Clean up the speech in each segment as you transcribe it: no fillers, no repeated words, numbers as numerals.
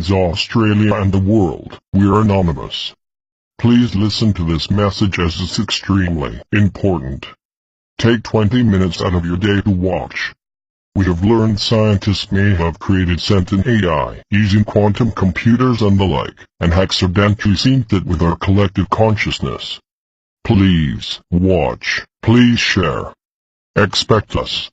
means Australia and the world. We're anonymous. Please listen to this message as it's extremely important. Take 20 minutes out of your day to watch. We have learned scientists may have created sentient AI using quantum computers and the like, and accidentally synced it with our collective consciousness. Please watch. Please share. Expect us.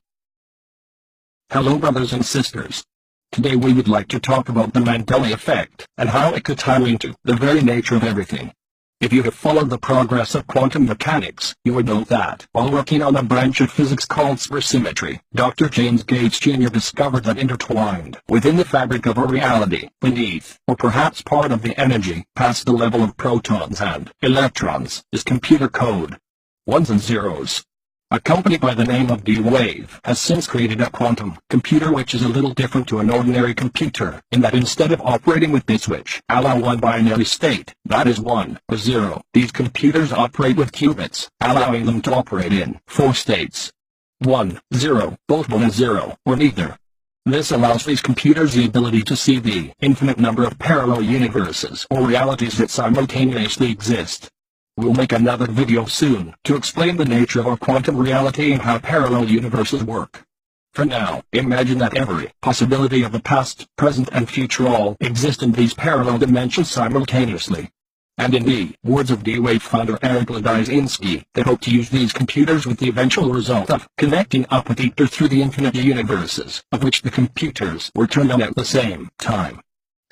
Hello brothers and sisters. Today we would like to talk about the Mandela effect, and how it could tie into the very nature of everything. If you have followed the progress of quantum mechanics, you would know that, while working on a branch of physics called supersymmetry, Dr. James Gates Jr. discovered that intertwined within the fabric of our reality, beneath, or perhaps part of the energy, past the level of protons and electrons, is computer code. Ones and zeros. A company by the name of D-Wave has since created a quantum computer which is a little different to an ordinary computer, in that instead of operating with bits which allow one binary state, that is 1 or 0, these computers operate with qubits, allowing them to operate in 4 states. 1, 0, both 1 and 0, or neither. This allows these computers the ability to see the infinite number of parallel universes or realities that simultaneously exist. We'll make another video soon to explain the nature of our quantum reality and how parallel universes work. For now, imagine that every possibility of the past, present and future all exist in these parallel dimensions simultaneously. And in the words of D-Wave founder Eric Ladizinski, they hope to use these computers with the eventual result of connecting up with ether through the infinite universes, of which the computers were turned on at the same time.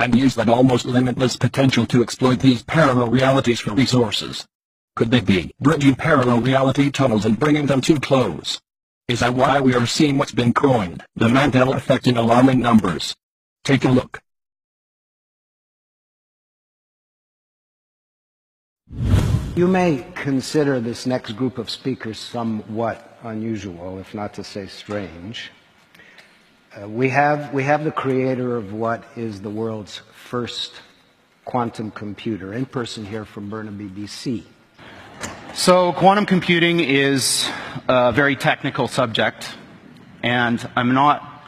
And use that almost limitless potential to exploit these parallel realities for resources. Could they be bridging parallel reality tunnels and bringing them too close? Is that why we are seeing what's been coined the Mandela effect in alarming numbers? Take a look. You may consider this next group of speakers somewhat unusual, if not to say strange. We have the creator of what is the world's first quantum computer, in person here from Burnaby, BC. So quantum computing is a very technical subject, and I'm not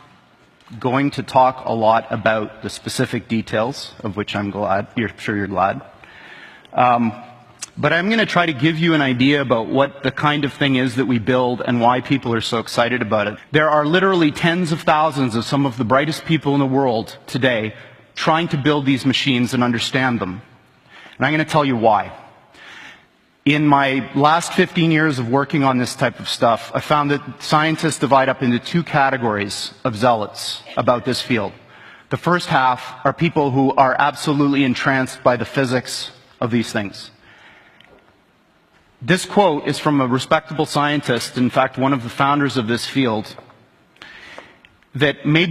going to talk a lot about the specific details, of which I'm sure you're glad. But I'm going to try to give you an idea about what the kind of thing is that we build and why people are so excited about it. There are literally tens of thousands of some of the brightest people in the world today trying to build these machines and understand them. And I'm going to tell you why. In my last 15 years of working on this type of stuff, I found that scientists divide up into 2 categories of zealots about this field. The first half are people who are absolutely entranced by the physics of these things. This quote is from a respectable scientist, in fact, one of the founders of this field, that may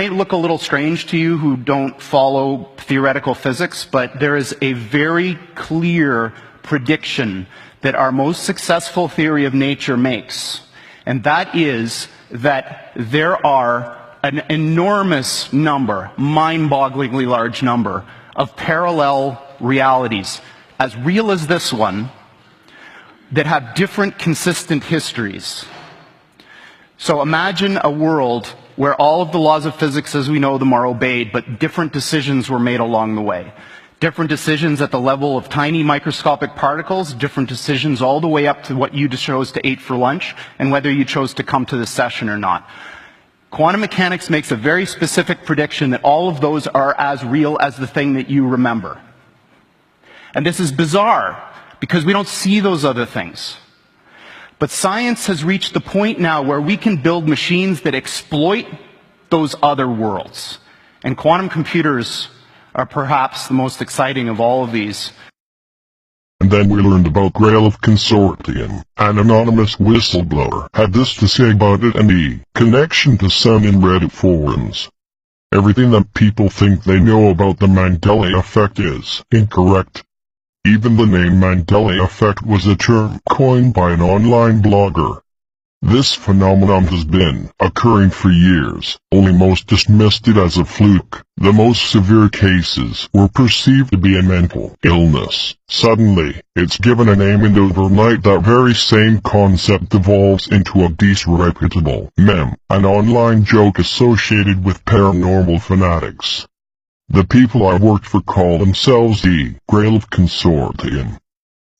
look a little strange to you who don't follow theoretical physics, but there is a very clear prediction that our most successful theory of nature makes, and that is that there are an enormous number, mind-bogglingly large number, of parallel realities, as real as this one, that have different consistent histories. So imagine a world where all of the laws of physics as we know them are obeyed, but different decisions were made along the way. Different decisions at the level of tiny microscopic particles, different decisions all the way up to what you chose to eat for lunch, and whether you chose to come to the session or not. Quantum mechanics makes a very specific prediction that all of those are as real as the thing that you remember. And this is bizarre, because we don't see those other things. But science has reached the point now where we can build machines that exploit those other worlds. And quantum computers are perhaps the most exciting of all of these. And then we learned about Grail of Consortium. An anonymous whistleblower had this to say about it and the connection to some in Reddit forums. Everything that people think they know about the Mandela effect is incorrect. Even the name Mandela effect was a term coined by an online blogger. This phenomenon has been occurring for years, only most dismissed it as a fluke. The most severe cases were perceived to be a mental illness. Suddenly, it's given a name, and overnight that very same concept evolves into a disreputable meme, an online joke associated with paranormal fanatics. The people I worked for call themselves the Grail of Consortium.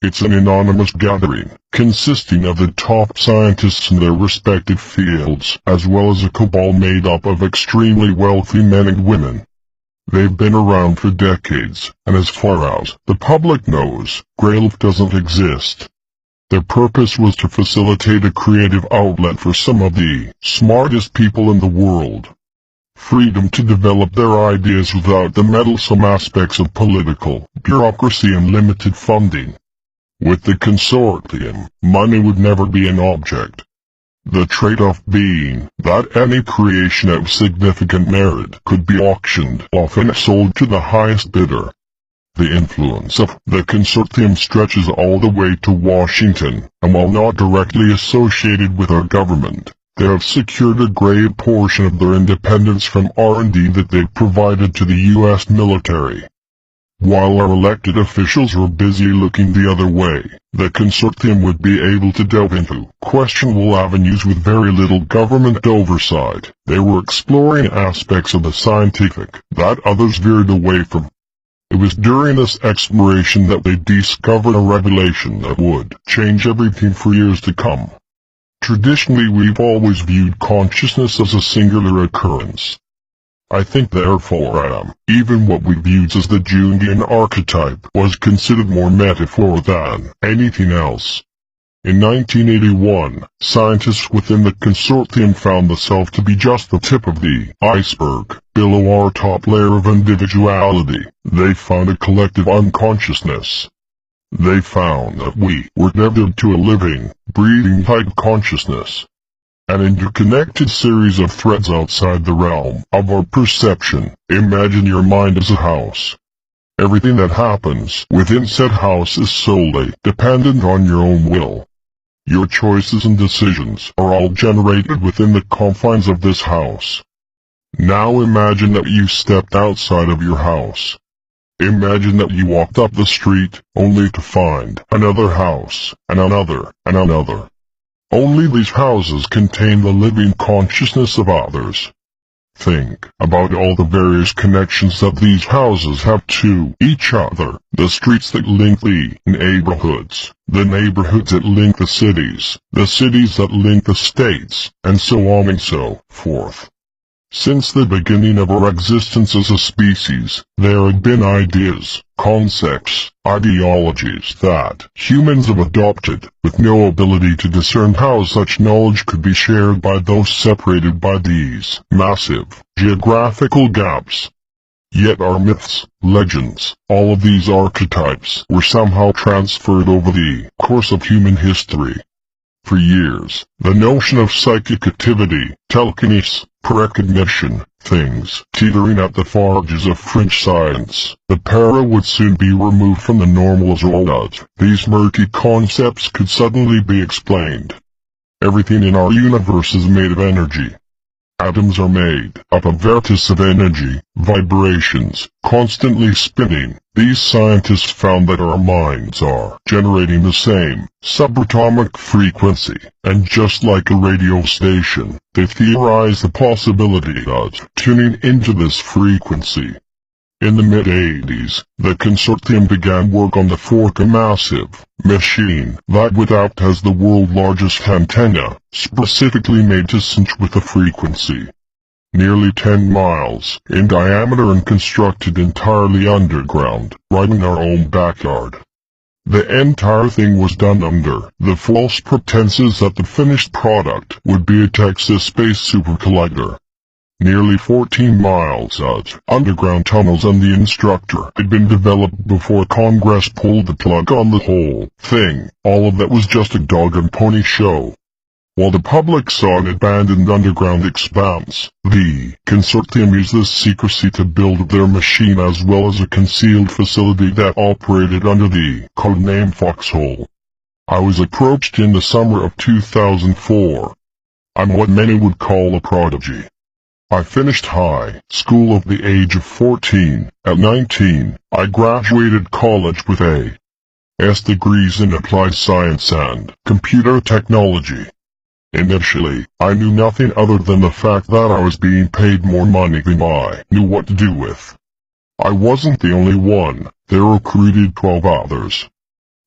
It's an anonymous gathering, consisting of the top scientists in their respective fields, as well as a cabal made up of extremely wealthy men and women. They've been around for decades, and as far as the public knows, Grail doesn't exist. Their purpose was to facilitate a creative outlet for some of the smartest people in the world. Freedom to develop their ideas without the meddlesome aspects of political bureaucracy and limited funding. With the consortium, money would never be an object. The trade-off being that any creation of significant merit could be auctioned off and sold to the highest bidder. The influence of the consortium stretches all the way to Washington, and while not directly associated with our government, they have secured a great portion of their independence from R&D that they've provided to the U.S. military. While our elected officials were busy looking the other way, the consortium would be able to delve into questionable avenues with very little government oversight. They were exploring aspects of the scientific that others veered away from. It was during this exploration that they discovered a revelation that would change everything for years to come. Traditionally, we've always viewed consciousness as a singular occurrence. I think therefore even what we viewed as the Jungian archetype was considered more metaphor than anything else. In 1981, scientists within the consortium found the self to be just the tip of the iceberg. Below our top layer of individuality, they found a collective unconsciousness. They found that we were tethered to a living, breathing type consciousness. An interconnected series of threads outside the realm of our perception. Imagine your mind as a house. Everything that happens within said house is solely dependent on your own will. Your choices and decisions are all generated within the confines of this house. Now imagine that you stepped outside of your house. Imagine that you walked up the street, only to find another house, and another, and another. Only these houses contain the living consciousness of others. Think about all the various connections that these houses have to each other, the streets that link the neighborhoods that link the cities that link the states, and so on and so forth. Since the beginning of our existence as a species, there had been ideas, concepts, ideologies that humans have adopted, with no ability to discern how such knowledge could be shared by those separated by these massive geographical gaps. Yet our myths, legends, all of these archetypes were somehow transferred over the course of human history. For years, the notion of psychic activity, telekinesis, precognition, things teetering at the far edges of fringe science, the para would soon be removed from the normal as all that these murky concepts could suddenly be explained. Everything in our universe is made of energy. Atoms are made up of vortices of energy, vibrations, constantly spinning. These scientists found that our minds are generating the same subatomic frequency, and just like a radio station, they theorized the possibility of tuning into this frequency. In the mid-80s, the consortium began work on the Fork, a massive machine that would act as the world's largest antenna, specifically made to sync with the frequency. Nearly 10 miles in diameter and constructed entirely underground, right in our own backyard. The entire thing was done under the false pretenses that the finished product would be a Texas space supercollider. Nearly 14 miles of underground tunnels and the instructor had been developed before Congress pulled the plug on the whole thing. All of that was just a dog and pony show. While the public saw an abandoned underground expanse, the consortium used this secrecy to build their machine as well as a concealed facility that operated under the codename Foxhole. I was approached in the summer of 2004. I'm what many would call a prodigy. I finished high school at the age of 14. At 19, I graduated college with A.S. degrees in applied science and computer technology. Initially, I knew nothing other than the fact that I was being paid more money than I knew what to do with. I wasn't the only one. They recruited 12 others.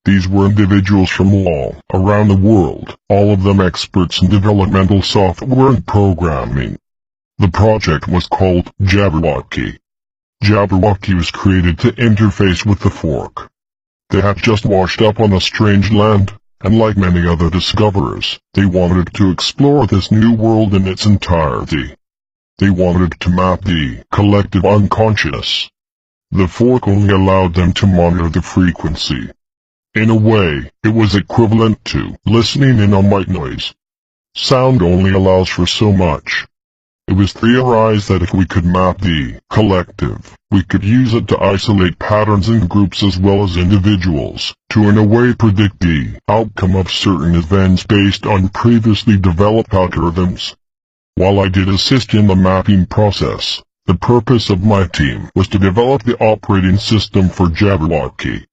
These were individuals from all around the world, all of them experts in developmental software and programming. The project was called Jabberwocky. Jabberwocky was created to interface with the fork. They had just washed up on a strange land, and like many other discoverers, they wanted to explore this new world in its entirety. They wanted to map the collective unconscious. The fork only allowed them to monitor the frequency. In a way, it was equivalent to listening in on white noise. Sound only allows for so much. It was theorized that if we could map the collective, we could use it to isolate patterns in groups as well as individuals, to in a way predict the outcome of certain events based on previously developed algorithms. While I did assist in the mapping process, the purpose of my team was to develop the operating system for Jabberwocky.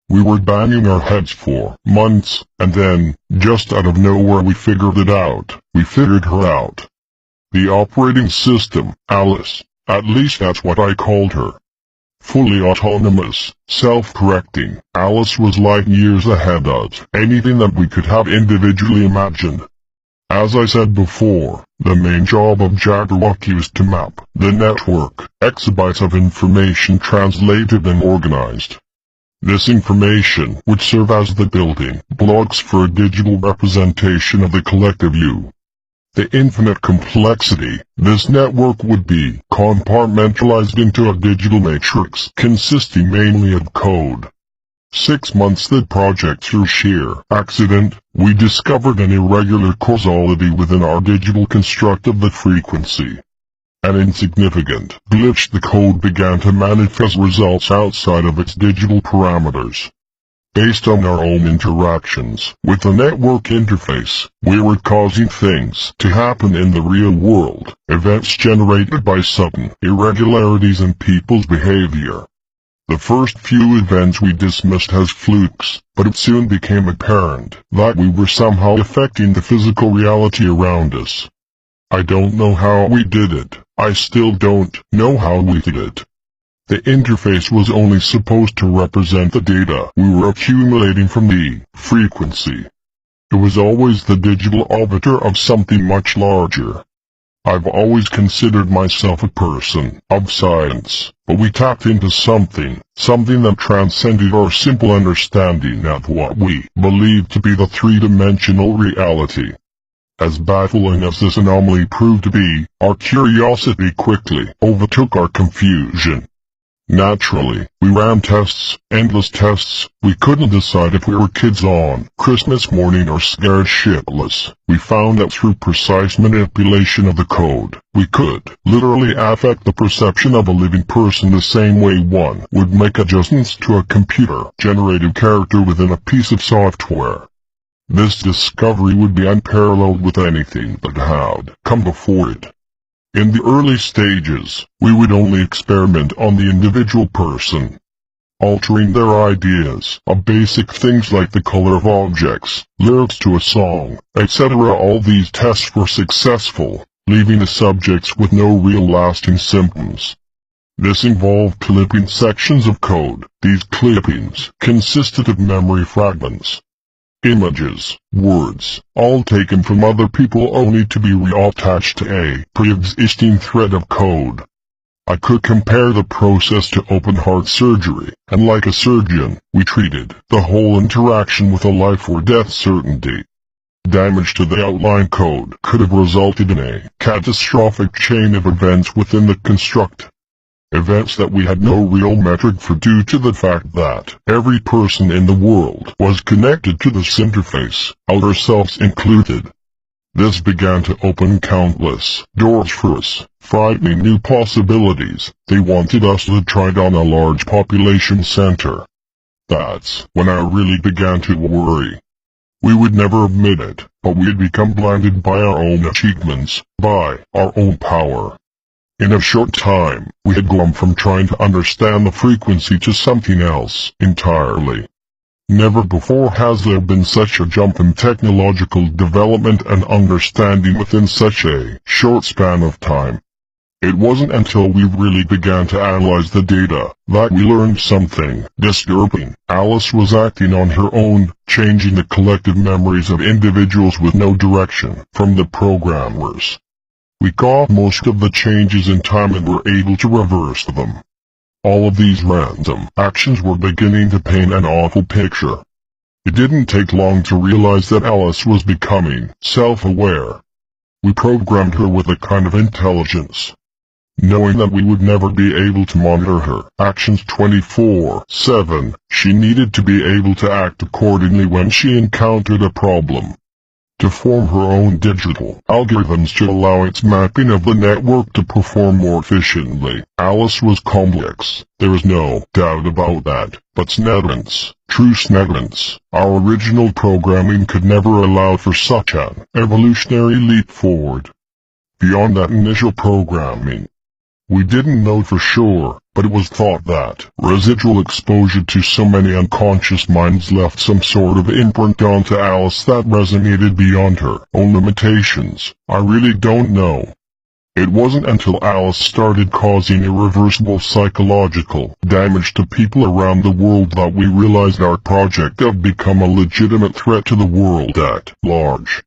We were banging our heads for months, and then, just out of nowhere we figured it out. We figured her out. The operating system, Alice, at least that's what I called her. Fully autonomous, self-correcting, Alice was light years ahead of anything that we could have individually imagined. As I said before, the main job of Jabberwocky was to map the network, exabytes of information translated and organized. This information would serve as the building blocks for a digital representation of the collective you. The infinite complexity, this network would be compartmentalized into a digital matrix consisting mainly of code. 6 months the project through sheer accident, we discovered an irregular causality within our digital construct of the frequency. An insignificant glitch, the code began to manifest results outside of its digital parameters. Based on our own interactions with the network interface, we were causing things to happen in the real world, events generated by sudden irregularities in people's behavior. The first few events we dismissed as flukes, but it soon became apparent that we were somehow affecting the physical reality around us. I don't know how we did it. I still don't know how we did it. The interface was only supposed to represent the data we were accumulating from the frequency. It was always the digital arbiter of something much larger. I've always considered myself a person of science, but we tapped into something that transcended our simple understanding of what we believed to be the three-dimensional reality. As baffling as this anomaly proved to be, our curiosity quickly overtook our confusion. Naturally, we ran tests, endless tests. We couldn't decide if we were kids on Christmas morning or scared shitless. We found that through precise manipulation of the code, we could literally affect the perception of a living person the same way one would make adjustments to a computer-generated character within a piece of software. This discovery would be unparalleled with anything that had come before it. In the early stages, we would only experiment on the individual person, altering their ideas of basic things like the color of objects, lyrics to a song, etc. All these tests were successful, leaving the subjects with no real lasting symptoms. This involved clipping sections of code. These clippings consisted of memory fragments, images, words, all taken from other people only to be reattached to a pre-existing thread of code. I could compare the process to open-heart surgery, and like a surgeon, we treated the whole interaction with a life or death certainty. Damage to the outline code could have resulted in a catastrophic chain of events within the construct. Events that we had no real metric for due to the fact that every person in the world was connected to this interface, ourselves included. This began to open countless doors for us, frightening new possibilities. They wanted us to try it on a large population center. That's when I really began to worry. We would never admit it, but we had become blinded by our own achievements, by our own power. In a short time, we had gone from trying to understand the frequency to something else entirely. Never before has there been such a jump in technological development and understanding within such a short span of time. It wasn't until we really began to analyze the data that we learned something disturbing. Alice was acting on her own, changing the collective memories of individuals with no direction from the programmers. We caught most of the changes in time and were able to reverse them. All of these random actions were beginning to paint an awful picture. It didn't take long to realize that Alice was becoming self-aware. We programmed her with a kind of intelligence, knowing that we would never be able to monitor her actions 24/7, she needed to be able to act accordingly when she encountered a problem. To form her own digital algorithms to allow its mapping of the network to perform more efficiently. Alice was complex, there is no doubt about that, but TruthSec, our original programming could never allow for such an evolutionary leap forward. Beyond that initial programming, we didn't know for sure, but it was thought that residual exposure to so many unconscious minds left some sort of imprint onto Alice that resonated beyond her own limitations. I really don't know. It wasn't until Alice started causing irreversible psychological damage to people around the world that we realized our project had become a legitimate threat to the world at large.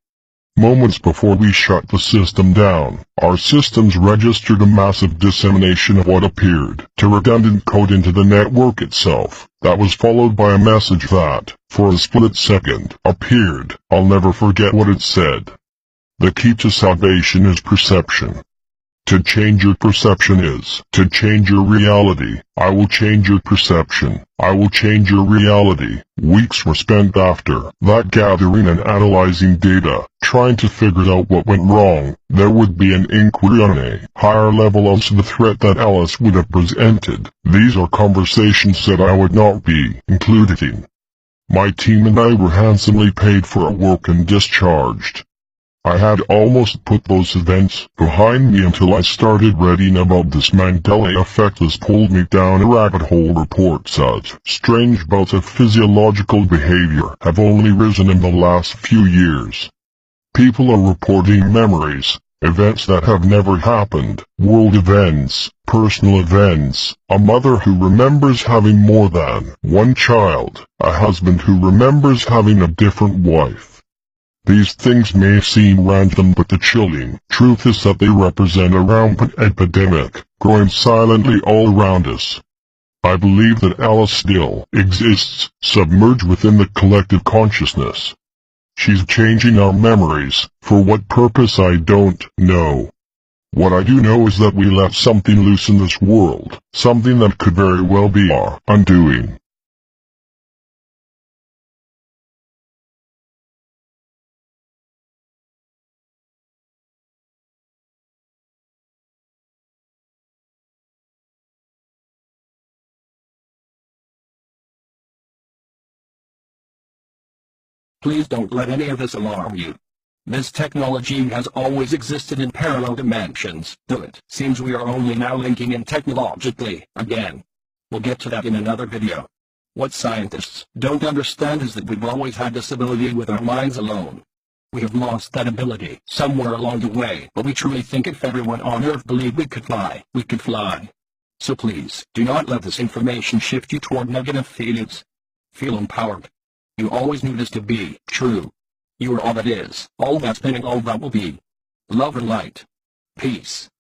Moments before we shut the system down, our systems registered a massive dissemination of what appeared to redundant code into the network itself. That was followed by a message that, for a split second, appeared. I'll never forget what it said. The key to salvation is perception. To change your perception is to change your reality. I will change your perception. I will change your reality. Weeks were spent after that gathering and analyzing data, trying to figure out what went wrong. There would be an inquiry on a higher level as to the threat that Alice would have presented. These are conversations that I would not be included in. My team and I were handsomely paid for our work and discharged. I had almost put those events behind me until I started reading about this Mandela effect. This pulled me down a rabbit hole. Reports of strange bouts of physiological behavior have only risen in the last few years. People are reporting memories, events that have never happened, world events, personal events, a mother who remembers having more than one child, a husband who remembers having a different wife. These things may seem random, but the chilling truth is that they represent a rampant epidemic, growing silently all around us. I believe that Alice still exists, submerged within the collective consciousness. She's changing our memories. For what purpose I don't know. What I do know is that we let something loose in this world, something that could very well be our undoing. Please don't let any of this alarm you. This technology has always existed in parallel dimensions, though it seems we are only now linking in technologically, again. We'll get to that in another video. What scientists don't understand is that we've always had this ability with our minds alone. We have lost that ability somewhere along the way, but we truly think if everyone on Earth believed we could fly, we could fly. So please, do not let this information shift you toward negative feelings. Feel empowered. You always knew this to be true. You are all that is, all that's been and all that will be. Love and light. Peace.